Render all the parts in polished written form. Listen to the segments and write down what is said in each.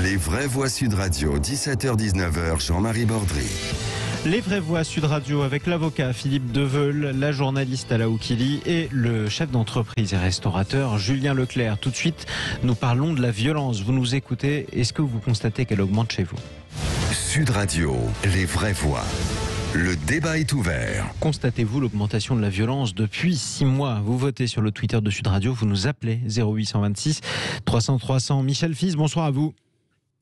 Les vraies voix Sud Radio, 17h-19h, Jean-Marie Bordry. Les vraies voix Sud Radio avec l'avocat Philippe Deveul, la journaliste Ala Oukili et le chef d'entreprise et restaurateur Julien Leclerc. Tout de suite, nous parlons de la violence. Vous nous écoutez, est-ce que vous constatez qu'elle augmente chez vous ? Sud Radio, les vraies voix. Le débat est ouvert. Constatez-vous l'augmentation de la violence depuis 6 mois ? Vous votez sur le Twitter de Sud Radio, vous nous appelez 0826 300 300. Michel Fize, bonsoir à vous.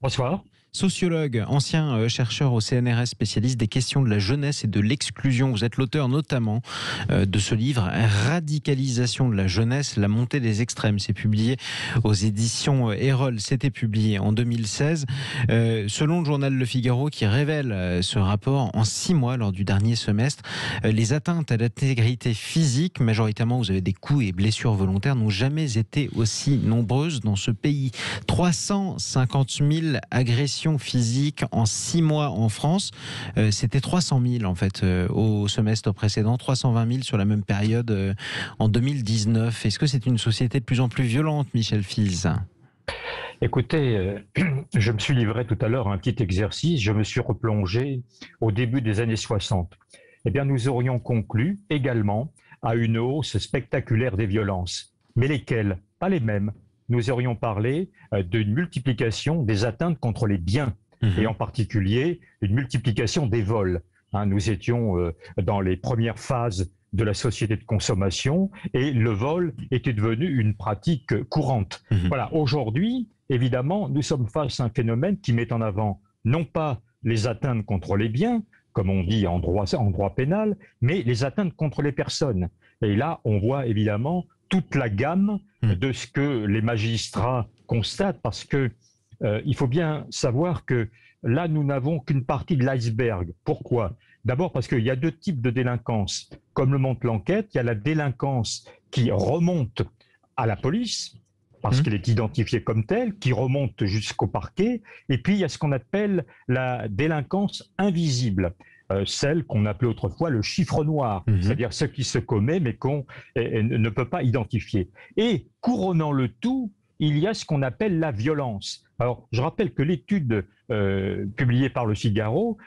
Bonsoir. Sociologue, ancien chercheur au CNRS, spécialiste des questions de la jeunesse et de l'exclusion. Vous êtes l'auteur notamment de ce livre « Radicalisation de la jeunesse, la montée des extrêmes ». C'est publié aux éditions Erol. C'était publié en 2016. Selon le journal Le Figaro qui révèle ce rapport, en 6 mois lors du dernier semestre, les atteintes à l'intégrité physique, majoritairement vous avez des coups et blessures volontaires, n'ont jamais été aussi nombreuses dans ce pays. 350 000 agressions physique en 6 mois en France. C'était 300 000 en fait au semestre précédent, 320 000 sur la même période en 2019. Est-ce que c'est une société de plus en plus violente, Michel Fize ? Écoutez, je me suis livré tout à l'heure à un petit exercice, je me suis replongé au début des années 60. Eh bien, nous aurions conclu également à une hausse spectaculaire des violences. Mais lesquelles ? Pas les mêmes. Nous aurions parlé d'une multiplication des atteintes contre les biens, et en particulier une multiplication des vols. Nous étions dans les premières phases de la société de consommation et le vol était devenu une pratique courante. Voilà. Aujourd'hui, évidemment, nous sommes face à un phénomène qui met en avant non pas les atteintes contre les biens, comme on dit en droit pénal, mais les atteintes contre les personnes. Et là, on voit évidemment toute la gamme de ce que les magistrats constatent, parce que il faut bien savoir que là, nous n'avons qu'une partie de l'iceberg. Pourquoi ? D'abord parce qu'il y a 2 types de délinquance. Comme le montre l'enquête, il y a la délinquance qui remonte à la police, parce qu'elle est identifiée comme telle, qui remonte jusqu'au parquet, et puis il y a ce qu'on appelle la délinquance invisible. Celle qu'on appelait autrefois le chiffre noir, c'est-à-dire ce qui se commet mais qu'on ne peut pas identifier. Et couronnant le tout, il y a ce qu'on appelle la violence. Alors, je rappelle que l'étude publiée par le Figaro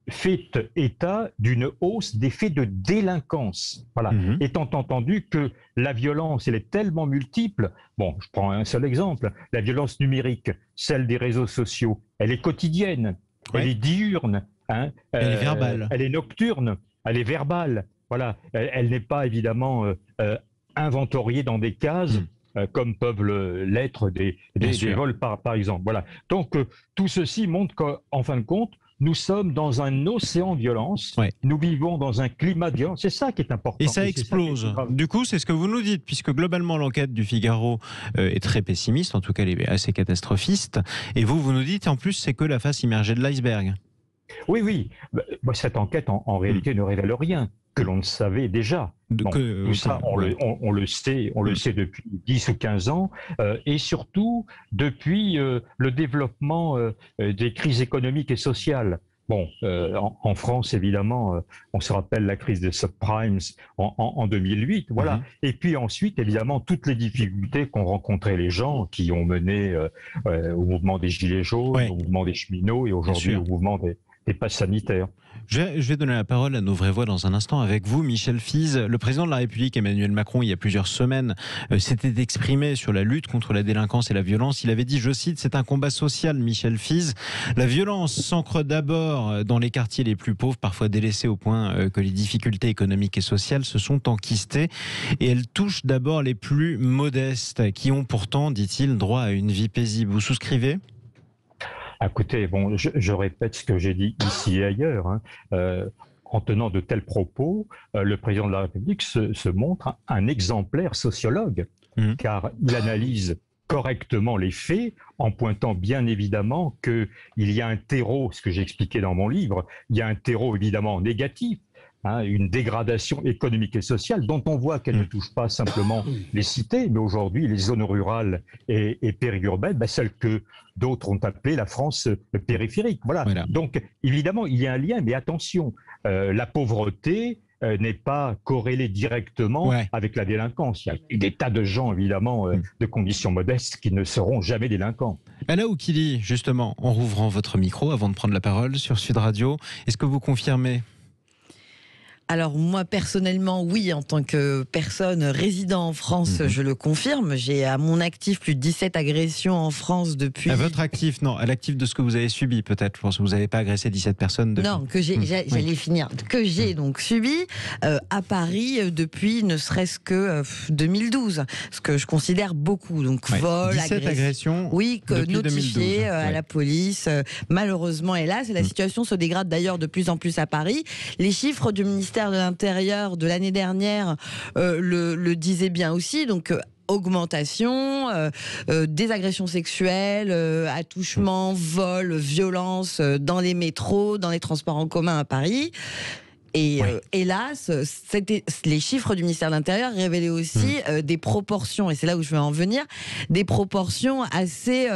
fait état d'une hausse des faits de délinquance. Voilà. Étant entendu que la violence, elle est tellement multiple. Bon, je prends un seul exemple. La violence numérique, celle des réseaux sociaux, elle est quotidienne, elle est diurne. Elle est verbale. Elle est nocturne, elle est verbale. Voilà. Elle n'est pas évidemment inventoriée dans des cases comme peuvent l'être des vols par exemple. Voilà. Donc tout ceci montre qu'en fin de compte, nous sommes dans un océan de violence. Nous vivons dans un climat de violence. C'est ça qui est important. Et ça explose. Du coup, c'est ce que vous nous dites, puisque globalement, l'enquête du Figaro est très pessimiste, en tout cas, elle est assez catastrophiste. Et vous nous dites, en plus, c'est que la face immergée de l'iceberg. Oui. Cette enquête, en réalité, ne révèle rien que l'on ne savait déjà. Tout ça, on le sait depuis 10 ou 15 ans, et surtout depuis le développement des crises économiques et sociales. Bon, en France, évidemment, on se rappelle la crise des subprimes en 2008, voilà. Et puis ensuite, évidemment, toutes les difficultés qu'ont rencontrées les gens qui ont mené au mouvement des Gilets jaunes, au mouvement des cheminots et aujourd'hui au mouvement des passes sanitaires. Je vais donner la parole à nos vraies voix dans un instant avec vous, Michel Fize. Le président de la République, Emmanuel Macron, il y a plusieurs semaines, s'était exprimé sur la lutte contre la délinquance et la violence. Il avait dit, je cite, « C'est un combat social, Michel Fize. La violence s'ancre d'abord dans les quartiers les plus pauvres, parfois délaissés au point que les difficultés économiques et sociales se sont enquistées. Et elle touche d'abord les plus modestes, qui ont pourtant, dit-il, droit à une vie paisible. » Vous souscrivez ? Écoutez, bon, je répète ce que j'ai dit ici et ailleurs. En tenant de tels propos, le président de la République se montre un exemplaire sociologue, car il analyse correctement les faits en pointant bien évidemment qu'il y a un terreau, ce que j'ai expliqué dans mon livre, il y a un terreau évidemment négatif, une dégradation économique et sociale dont on voit qu'elle ne touche pas simplement les cités, mais aujourd'hui les zones rurales et périurbaines, celles que d'autres ont appelées la France périphérique. Voilà. Donc évidemment, il y a un lien, mais attention, la pauvreté n'est pas corrélé directement avec la délinquance. Il y a des tas de gens, évidemment, de conditions modestes qui ne seront jamais délinquants. Ala Oukili, justement, en rouvrant votre micro avant de prendre la parole sur Sud Radio, est-ce que vous confirmez ? Alors moi personnellement oui, en tant que personne résidant en France, je le confirme. J'ai à mon actif plus de 17 agressions en France depuis... À votre actif, non, à l'actif de ce que vous avez subi peut-être. Je pense que vous n'avez pas agressé 17 personnes depuis. Non, que j'allais finir, que j'ai donc subi à Paris depuis ne serait-ce que 2012, ce que je considère beaucoup. Donc vol, 17 agressions. Oui, que notifié à la police. Malheureusement, hélas, la situation se dégrade d'ailleurs de plus en plus à Paris. Les chiffres du ministère de l'Intérieur de l'année dernière le disait bien aussi, donc augmentation des agressions sexuelles, attouchements, vols, violences dans les métros, dans les transports en commun à Paris. Et hélas, les chiffres du ministère de l'Intérieur révélaient aussi des proportions, et c'est là où je veux en venir, des proportions assez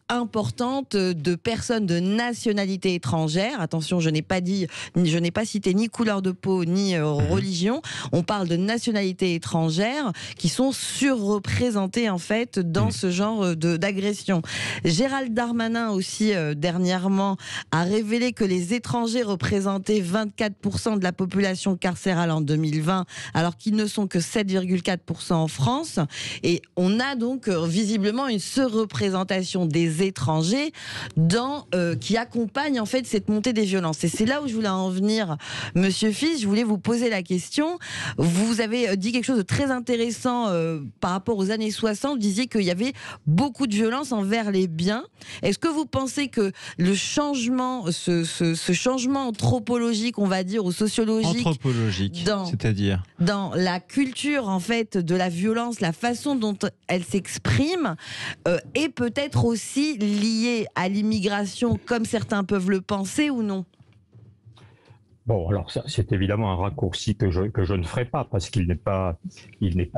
importantes de personnes de nationalité étrangère. Attention, je n'ai pas cité ni couleur de peau ni religion. On parle de nationalité étrangère qui sont surreprésentées en fait dans ce genre d'agression. Gérald Darmanin aussi dernièrement a révélé que les étrangers représentaient 24% de la population carcérale en 2020, alors qu'ils ne sont que 7,4% en France. Et on a donc visiblement une surreprésentation des étrangers qui accompagne en fait cette montée des violences. Et c'est là où je voulais en venir, Monsieur Fils. Je voulais vous poser la question. Vous avez dit quelque chose de très intéressant par rapport aux années 60. Vous disiez qu'il y avait beaucoup de violence envers les biens. Est-ce que vous pensez que le changement, ce changement anthropologique, on va dire, ou sociologique, c'est-à-dire dans la culture en fait de la violence, la façon dont elle s'exprime, est peut-être aussi liée à l'immigration, comme certains peuvent le penser, ou non? Bon, alors ça, c'est évidemment un raccourci que je ne ferai pas parce qu'il n'est pas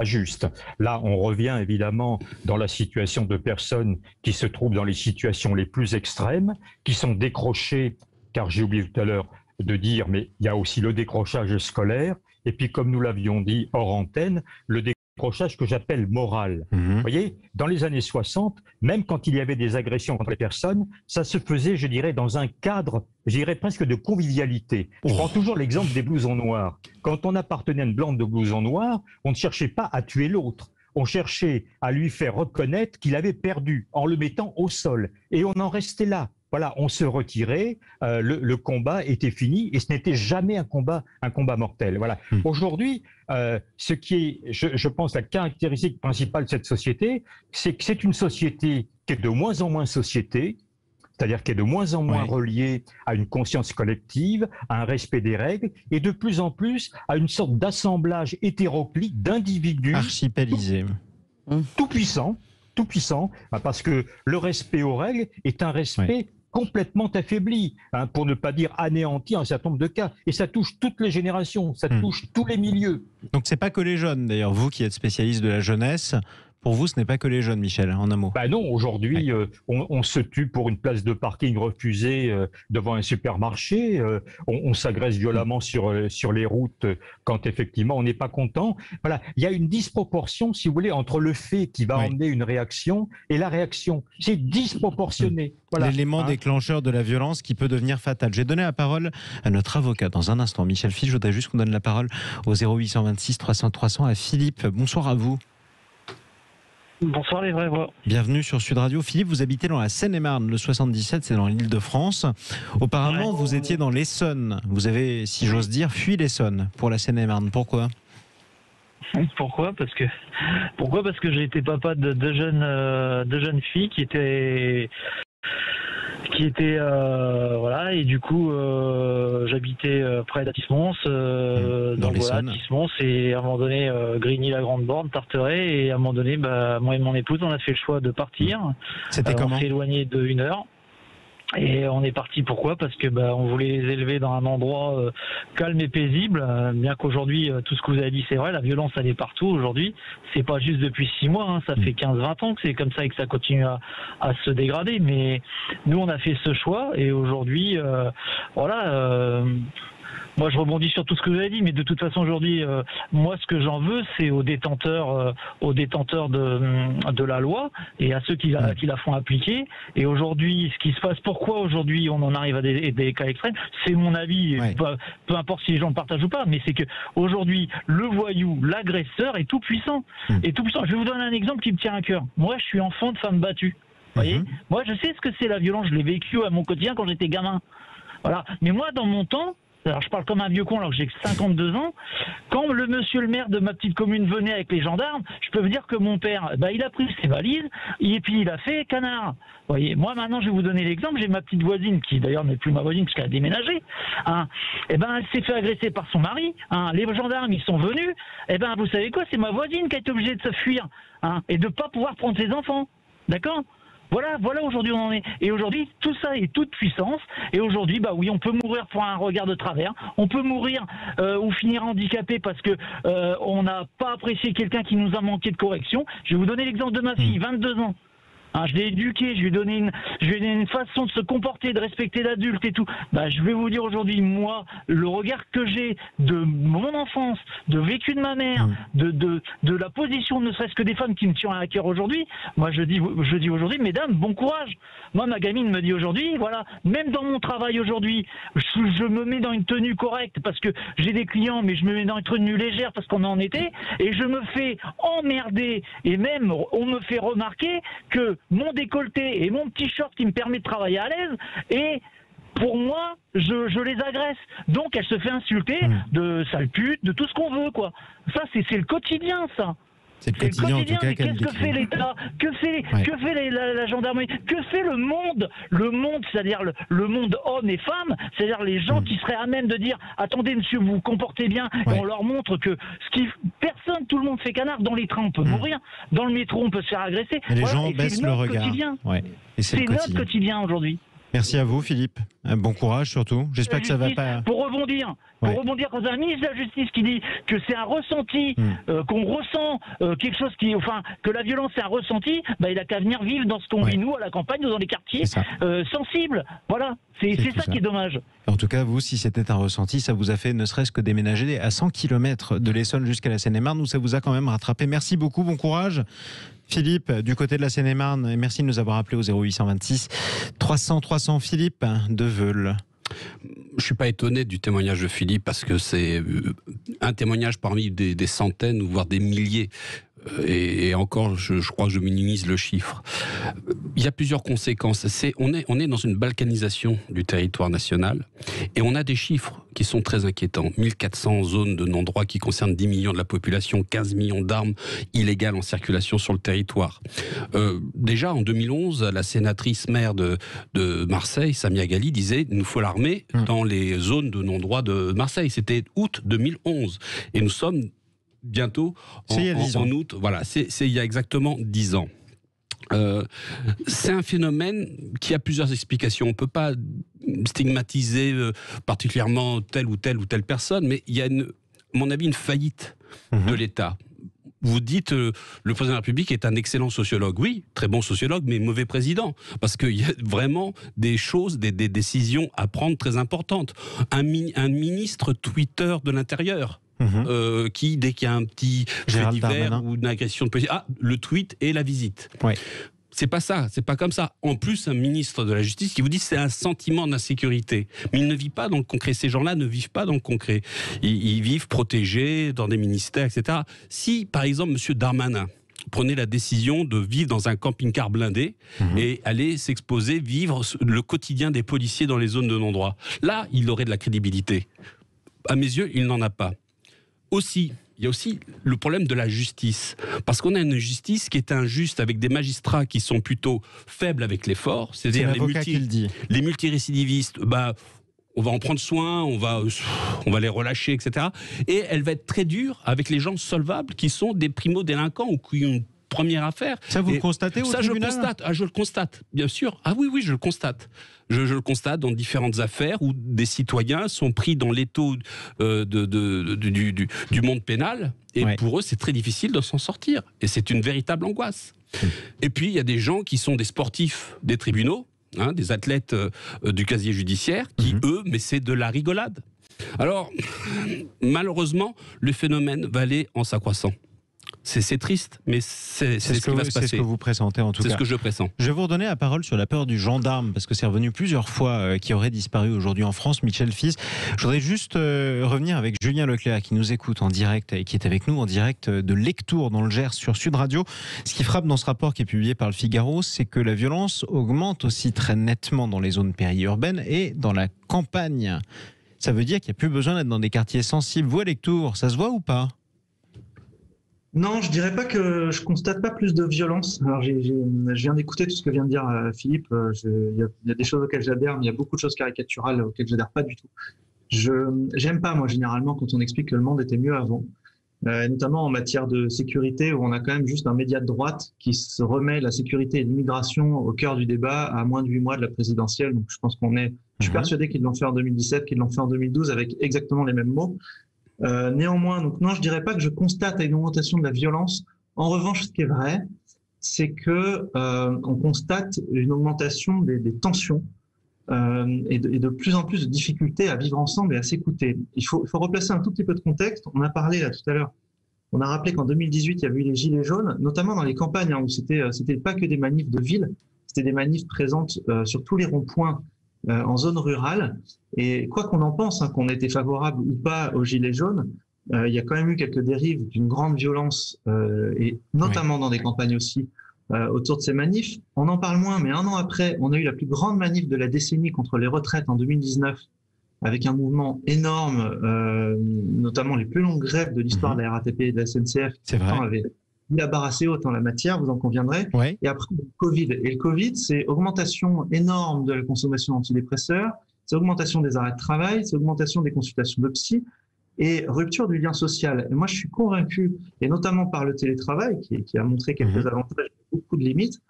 juste. Là, on revient évidemment dans la situation de personnes qui se trouvent dans les situations les plus extrêmes, qui sont décrochées, car j'ai oublié tout à l'heure de dire, mais il y a aussi le décrochage scolaire, et puis comme nous l'avions dit hors antenne, le décrochage que j'appelle moral. Vous voyez, dans les années 60, même quand il y avait des agressions contre les personnes, ça se faisait, je dirais, dans un cadre, je dirais presque de convivialité. Je prends toujours l'exemple des blousons noirs. Quand on appartenait à une bande de blousons noirs, on ne cherchait pas à tuer l'autre. On cherchait à lui faire reconnaître qu'il avait perdu en le mettant au sol. Et on en restait là. Voilà, on se retirait, le combat était fini et ce n'était jamais un combat mortel. Voilà. Aujourd'hui, ce qui est, je pense, la caractéristique principale de cette société, c'est que c'est une société qui est de moins en moins société, c'est-à-dire qui est de moins en moins reliée à une conscience collective, à un respect des règles, et de plus en plus à une sorte d'assemblage hétéroclite d'individus archipélisés, tout puissants, parce que le respect aux règles est un respect complètement affaibli, pour ne pas dire anéanti en un certain nombre de cas. Et ça touche toutes les générations, ça touche tous les milieux. Donc c'est pas que les jeunes, d'ailleurs, vous qui êtes spécialiste de la jeunesse, pour vous ce n'est pas que les jeunes, Michel, en un mot. Ben non, aujourd'hui on se tue pour une place de parking refusée devant un supermarché, on s'agresse violemment sur les routes quand effectivement on n'est pas content. Voilà, il y a une disproportion, si vous voulez, entre le fait qui va emmener une réaction et la réaction. C'est disproportionné. Voilà. L'élément déclencheur de la violence qui peut devenir fatal. J'ai donné la parole à notre avocat dans un instant, Michel Fils. Je voudrais juste qu'on donne la parole au 0826 300 300 à Philippe. Bonsoir à vous. Bonsoir les vrais voix. Bienvenue sur Sud Radio. Philippe, vous habitez dans la Seine-et-Marne, le 77, c'est dans l'Île-de-France. Auparavant, vous étiez dans l'Essonne. Vous avez, si j'ose dire, fui l'Essonne pour la Seine-et-Marne. Pourquoi ? Pourquoi ? Parce que j'ai été papa de deux jeunes filles qui étaient voilà, et du coup j'habitais près d'Atis-Mons, donc voilà, Atis-Mons, et à un moment donné Grigny-la-Grande-Borne, Tarteret, et à un moment donné moi et mon épouse on a fait le choix de partir. C'était comment ? On s'est éloigné de 1 heure. Et on est parti, pourquoi ? Parce que on voulait les élever dans un endroit calme et paisible, bien qu'aujourd'hui, tout ce que vous avez dit c'est vrai, la violence elle est partout aujourd'hui, c'est pas juste depuis 6 mois, ça fait 15-20 ans que c'est comme ça et que ça continue à se dégrader, mais nous on a fait ce choix et aujourd'hui, voilà, Moi, je rebondis sur tout ce que vous avez dit, mais de toute façon, aujourd'hui, moi, ce que j'en veux, c'est aux détenteurs de la loi et à ceux qui la font appliquer. Et aujourd'hui, ce qui se passe, pourquoi aujourd'hui on en arrive à des cas extrêmes, c'est mon avis, peu importe si les gens le partagent ou pas, mais c'est que aujourd'hui, le voyou, l'agresseur est tout puissant. Est tout puissant. Je vais vous donner un exemple qui me tient à cœur. Moi, je suis enfant de femme battue. Vous voyez, moi, je sais ce que c'est la violence. Je l'ai vécu à mon quotidien quand j'étais gamin. Voilà. Mais moi, dans mon temps, alors je parle comme un vieux con alors que j'ai 52 ans, quand le monsieur le maire de ma petite commune venait avec les gendarmes, je peux vous dire que mon père, il a pris ses valises et puis il a fait canard. Vous voyez, moi maintenant je vais vous donner l'exemple, j'ai ma petite voisine qui d'ailleurs n'est plus ma voisine parce qu'elle a déménagé, elle s'est fait agresser par son mari, les gendarmes ils sont venus, vous savez quoi, c'est ma voisine qui a été obligée de se fuir et de ne pas pouvoir prendre ses enfants, d'accord ? Voilà aujourd'hui où on en est. Et aujourd'hui, tout ça est toute puissance. Et aujourd'hui, oui, on peut mourir pour un regard de travers. On peut mourir ou finir handicapé parce que on n'a pas apprécié quelqu'un qui nous a manqué de correction. Je vais vous donner l'exemple de ma fille, 22 ans. Je l'ai éduqué, je lui ai donné une façon de se comporter, de respecter l'adulte et tout. Je vais vous dire aujourd'hui, moi, le regard que j'ai de mon enfance, de vécu de ma mère, de la position ne serait-ce que des femmes qui me tiennent à cœur aujourd'hui, moi je dis aujourd'hui, mesdames, bon courage. Moi, ma gamine me dit aujourd'hui, voilà, même dans mon travail aujourd'hui, je me mets dans une tenue correcte parce que j'ai des clients, mais je me mets dans une tenue légère parce qu'on est en été, et je me fais emmerder, et même on me fait remarquer que mon décolleté et mon petit short qui me permet de travailler à l'aise, et pour moi, je les agresse. Donc elle se fait insulter de sale pute, de tout ce qu'on veut, quoi. Ça, c'est le quotidien, ça. C'est le quotidien, en tout cas, mais qu'est-ce que fait l'État? Que fait la gendarmerie? Que fait le monde? Le monde, c'est-à-dire le monde homme et femme, c'est-à-dire les gens qui seraient à même de dire « Attendez, monsieur, vous vous comportez bien », et on leur montre que personne, tout le monde fait canard. Dans les trains, on peut mourir. Dans le métro, on peut se faire agresser. Et les gens baissent le regard. C'est notre quotidien aujourd'hui. Merci à vous, Philippe. Bon courage surtout. J'espère que ça va pas... Pour rebondir, quand un ministre de la Justice qui dit que c'est un ressenti, qu'on ressent quelque chose que la violence c'est un ressenti, il a qu'à venir vivre dans ce qu'on vit nous à la campagne ou dans les quartiers sensibles. Voilà, c'est ça qui est dommage. En tout cas, vous, si c'était un ressenti, ça vous a fait ne serait-ce que déménager à 100 km de l'Essonne jusqu'à la Seine-et-Marne, où ça vous a quand même rattrapé. Merci beaucoup, bon courage. Philippe, du côté de la Seine-et-Marne, et merci de nous avoir appelé au 0826 300 300. Philippe de Veule. Je ne suis pas étonné du témoignage de Philippe parce que c'est un témoignage parmi des centaines, voire des milliers. Et encore, je crois que je minimise le chiffre. Il y a plusieurs conséquences. On est dans une balkanisation du territoire national et on a des chiffres qui sont très inquiétants. 1400 zones de non-droit qui concernent 10 millions de la population, 15 millions d'armes illégales en circulation sur le territoire. Déjà, en 2011, la sénatrice maire de Marseille, Samia Ghali, disait « Il nous faut l'armée dans les zones de non-droit de Marseille ». C'était août 2011. Et nous sommes bientôt en août. Voilà, c'est il y a exactement 10 ans. C'est un phénomène qui a plusieurs explications. On ne peut pas stigmatiser particulièrement telle ou telle personne, mais il y a, à mon avis, une faillite de l'État. Vous dites le président de la République est un excellent sociologue. Oui, très bon sociologue, mais mauvais président. Parce qu'il y a vraiment des choses, des décisions à prendre très importantes. Un ministre Twitter de l'Intérieur, qui, dès qu'il y a un petit fait divers ou une agression de police, le tweet et la visite. C'est pas ça, c'est pas comme ça. En plus, un ministre de la Justice qui vous dit c'est un sentiment d'insécurité. Mais il ne vit pas dans le concret. Ces gens-là ne vivent pas dans le concret. Ils vivent protégés dans des ministères, etc. Si, par exemple, M. Darmanin prenait la décision de vivre dans un camping-car blindé et aller s'exposer, vivre le quotidien des policiers dans les zones de non-droit, là, il aurait de la crédibilité. À mes yeux, il n'en a pas. Aussi, il y a aussi le problème de la justice. Parce qu'on a une justice qui est injuste avec des magistrats qui sont plutôt faibles avec les forts. C'est-à-dire les multirécidivistes, on va en prendre soin, on va les relâcher, etc. Et elle va être très dure avec les gens solvables qui sont des primo-délinquants ou qui ont une première affaire. Ça, vous le constatez au tribunal ? Je le constate, bien sûr. Ah oui, je le constate. Je le constate dans différentes affaires où des citoyens sont pris dans l'étau du monde pénal et pour eux, c'est très difficile de s'en sortir. Et c'est une véritable angoisse. Et puis, il y a des gens qui sont des sportifs des tribunaux, des athlètes du casier judiciaire qui, eux, mais c'est de la rigolade. Alors, malheureusement, le phénomène va aller en s'accroissant. C'est triste, mais c'est ce qui va se passer. C'est ce que vous pressentez en tout cas. C'est ce que je pressens. Je vais vous redonner la parole sur la peur du gendarme, parce que c'est revenu plusieurs fois qui aurait disparu aujourd'hui en France. Michel Fize, je voudrais juste revenir avec Julien Leclerc qui nous écoute en direct et qui est avec nous en direct de Lectoure dans le Gers sur Sud Radio. Ce qui frappe dans ce rapport qui est publié par le Figaro, c'est que la violence augmente aussi très nettement dans les zones périurbaines et dans la campagne. Ça veut dire qu'il n'y a plus besoin d'être dans des quartiers sensibles. Vous à Lectoure, ça se voit ou pas ? Non, je dirais pas que je constate pas plus de violence. Alors, je viens d'écouter tout ce que vient de dire Philippe. Il y a des choses auxquelles j'adhère, mais il y a beaucoup de choses caricaturales auxquelles j'adhère pas du tout. J'aime pas, moi, généralement, quand on explique que le monde était mieux avant, notamment en matière de sécurité, où on a quand même juste un média de droite qui se remet la sécurité et l'immigration au cœur du débat à moins de 8 mois de la présidentielle. Donc, je pense je suis persuadé qu'ils l'ont fait en 2017, qu'ils l'ont fait en 2012 avec exactement les mêmes mots. Néanmoins, donc non, je dirais pas que je constate une augmentation de la violence. En revanche, ce qui est vrai, c'est que on constate une augmentation des tensions et de plus en plus de difficultés à vivre ensemble et à s'écouter. Il faut replacer un tout petit peu de contexte. On a parlé là tout à l'heure. On a rappelé qu'en 2018, il y a eu les gilets jaunes, notamment dans les campagnes, où c'était pas que des manifs de ville, c'était des manifs présentes sur tous les ronds-points en zone rurale. Et quoi qu'on en pense, qu'on ait été favorable ou pas aux gilets jaunes, il y a quand même eu quelques dérives d'une grande violence, et notamment dans des campagnes aussi, autour de ces manifs. On en parle moins, mais un an après, on a eu la plus grande manif de la décennie contre les retraites en 2019, avec un mouvement énorme, notamment les plus longues grèves de l'histoire de la RATP et de la SNCF. C'est vrai. Avait la barre assez haute en la matière, vous en conviendrez. Ouais. Et après, le Covid. Et le Covid, c'est augmentation énorme de la consommation d'antidépresseurs, c'est augmentation des arrêts de travail, c'est augmentation des consultations de psy et rupture du lien social. Et moi, je suis convaincu, et notamment par le télétravail, qui a montré quelques avantages et beaucoup de limites,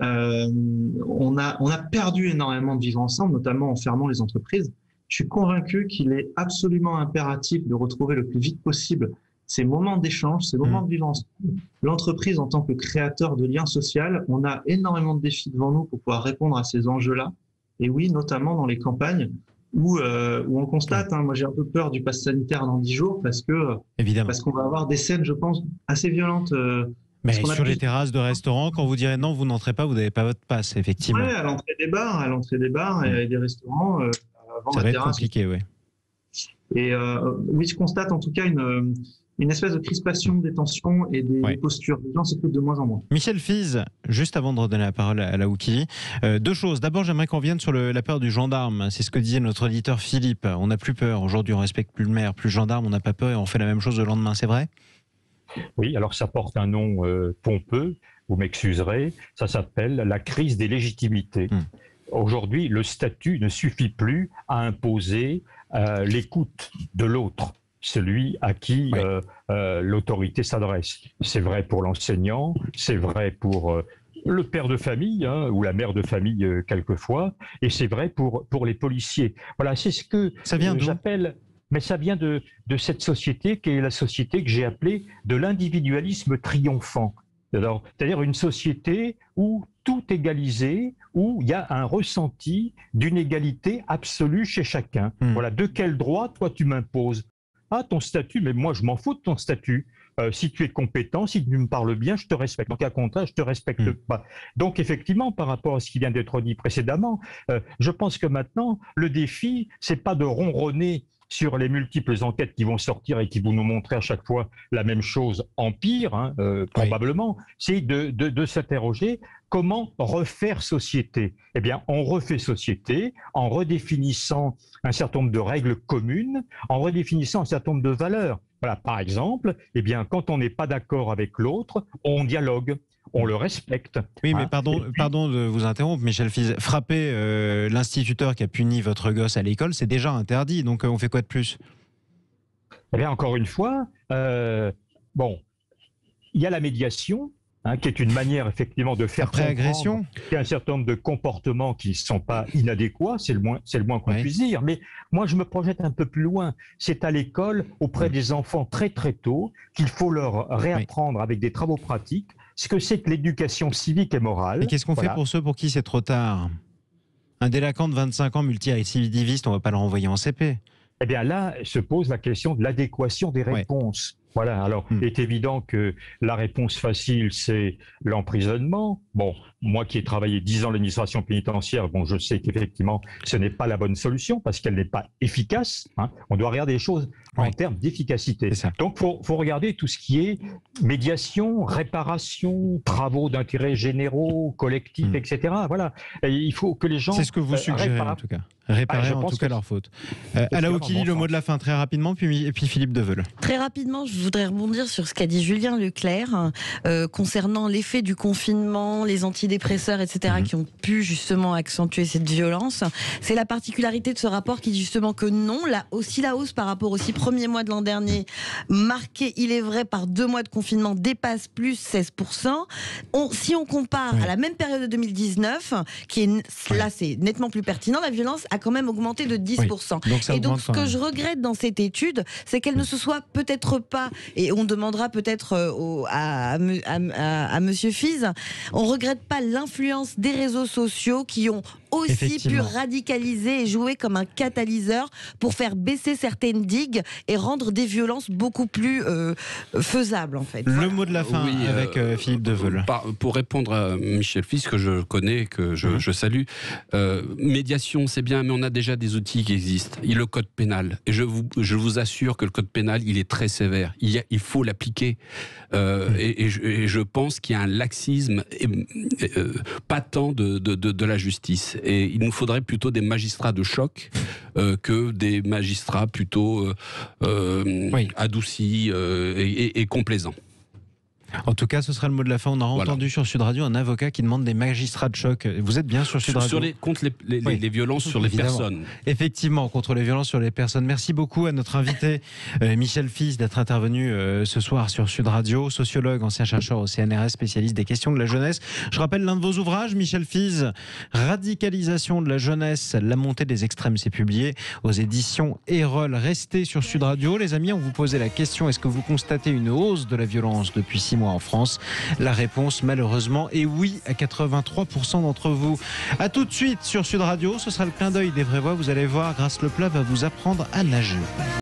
on a perdu énormément de vivre ensemble, notamment en fermant les entreprises. Je suis convaincu qu'il est absolument impératif de retrouver le plus vite possible ces moments d'échange, ces moments de vivre ensemble. L'entreprise, en tant que créateur de liens sociaux, on a énormément de défis devant nous pour pouvoir répondre à ces enjeux-là. Et oui, notamment dans les campagnes où on constate, moi j'ai un peu peur du pass sanitaire dans 10 jours parce qu'on va avoir des scènes, je pense, assez violentes. Mais sur les terrasses de restaurants, quand vous direz non, vous n'entrez pas, vous n'avez pas votre passe, effectivement. Oui, à l'entrée des bars et des restaurants. Ça va être compliqué, oui. Et oui, je constate en tout cas une espèce de crispation des tensions et des postures. Les gens s'écoutent de moins en moins. Michel Fize, juste avant de redonner la parole à Laouki, deux choses. D'abord, j'aimerais qu'on vienne sur la peur du gendarme. C'est ce que disait notre auditeur Philippe. On n'a plus peur. Aujourd'hui, on respecte plus le maire, plus le gendarme, on n'a pas peur et on fait la même chose le lendemain. C'est vrai ? Oui, alors ça porte un nom pompeux, vous m'excuserez, ça s'appelle la crise des légitimités. Aujourd'hui, le statut ne suffit plus à imposer l'écoute de l'autre, celui à qui l'autorité s'adresse. C'est vrai pour l'enseignant, c'est vrai pour le père de famille ou la mère de famille quelquefois, et c'est vrai pour les policiers. Voilà, c'est ce que j'appelle... Mais ça vient de cette société qui est la société que j'ai appelée de l'individualisme triomphant. C'est-à-dire une société où tout égalisé, où il y a un ressenti d'une égalité absolue chez chacun. Voilà, de quel droit toi tu m'imposes ? Ah, ton statut, mais moi je m'en fous de ton statut. Si tu es compétent, si tu me parles bien, je te respecte. En cas contraire, je te respecte pas. Donc effectivement, par rapport à ce qui vient d'être dit précédemment, je pense que maintenant, le défi, c'est pas de ronronner sur les multiples enquêtes qui vont sortir et qui vont nous montrer à chaque fois la même chose en pire, probablement, c'est de s'interroger comment refaire société. Eh bien, on refait société en redéfinissant un certain nombre de règles communes, en redéfinissant un certain nombre de valeurs. Voilà, par exemple, eh bien, quand on n'est pas d'accord avec l'autre, on dialogue. On le respecte. Oui, mais pardon de vous interrompre, Michel Fize. Frapper l'instituteur qui a puni votre gosse à l'école, c'est déjà interdit. Donc, on fait quoi de plus ? Eh bien, encore une fois, il y a la médiation, qui est une manière effectivement de faire comprendre agression. qu'il y a un certain nombre de comportements qui ne sont pas inadéquats, c'est le moins qu'on puisse dire. Mais moi, je me projette un peu plus loin. C'est à l'école, auprès des enfants très très tôt, qu'il faut leur réapprendre avec des travaux pratiques ce que c'est que l'éducation civique et morale. Et qu'est-ce qu'on fait pour ceux pour qui c'est trop tard ? Un délinquant de 25 ans multirécidiviste, on ne va pas le renvoyer en CP. Eh bien là se pose la question de l'adéquation des réponses. Voilà, alors il est évident que la réponse facile, c'est l'emprisonnement. Bon, moi qui ai travaillé 10 ans à l'administration pénitentiaire, bon, je sais qu'effectivement, ce n'est pas la bonne solution parce qu'elle n'est pas efficace. Hein. On doit regarder les choses en termes d'efficacité. Donc, faut regarder tout ce qui est médiation, réparation, travaux d'intérêt généraux, collectifs, etc. Voilà, et il faut que les gens... C'est ce que vous suggérez en tout cas. Réparer en tout cas leur faute. Ala Okili, le mot de la fin très rapidement, et puis Philippe Deveul. Très rapidement, je voudrais rebondir sur ce qu'a dit Julien Leclerc concernant l'effet du confinement, les antidépresseurs, etc., qui ont pu justement accentuer cette violence. C'est la particularité de ce rapport qui dit justement que non, la hausse par rapport aux 6 premiers mois de l'an dernier, marquée, il est vrai, par 2 mois de confinement, dépasse plus 16%. Si on compare à la même période de 2019, qui est là, c'est nettement plus pertinent, la violence a quand même augmenté de 10%. Donc ce que je regrette dans cette étude, c'est qu'elle ne se soit peut-être pas, et on demandera peut-être à Monsieur Fize, on regrette pas l'influence des réseaux sociaux qui ont aussi pu radicaliser et jouer comme un catalyseur pour faire baisser certaines digues et rendre des violences beaucoup plus faisables en fait. Le mot de la fin avec Philippe Deveul. Pour répondre à Michel Fize, que je connais, que je salue, médiation c'est bien, mais on a déjà des outils qui existent. Il y a le code pénal, et je vous assure que le code pénal, il est très sévère. Il faut l'appliquer. Et je pense qu'il y a un laxisme patent de la justice. Et il nous faudrait plutôt des magistrats de choc que des magistrats plutôt adoucis et complaisants. En tout cas, ce sera le mot de la fin. On a entendu sur Sud Radio un avocat qui demande des magistrats de choc. Vous êtes bien sur Sud Radio contre les violences sur les personnes. Effectivement, contre les violences sur les personnes. Merci beaucoup à notre invité Michel Fize d'être intervenu ce soir sur Sud Radio, sociologue, ancien chercheur au CNRS, spécialiste des questions de la jeunesse. Je rappelle l'un de vos ouvrages, Michel Fize, Radicalisation de la jeunesse, la montée des extrêmes. C'est publié aux éditions Erol. Restez sur Sud Radio. Les amis, on vous posait la question, est-ce que vous constatez une hausse de la violence depuis 6 mois en France? La réponse, malheureusement, est oui à 83% d'entre vous. A tout de suite sur Sud Radio, ce sera le clin d'œil des vraies voix. Vous allez voir, Grâce Leplat va vous apprendre à nager.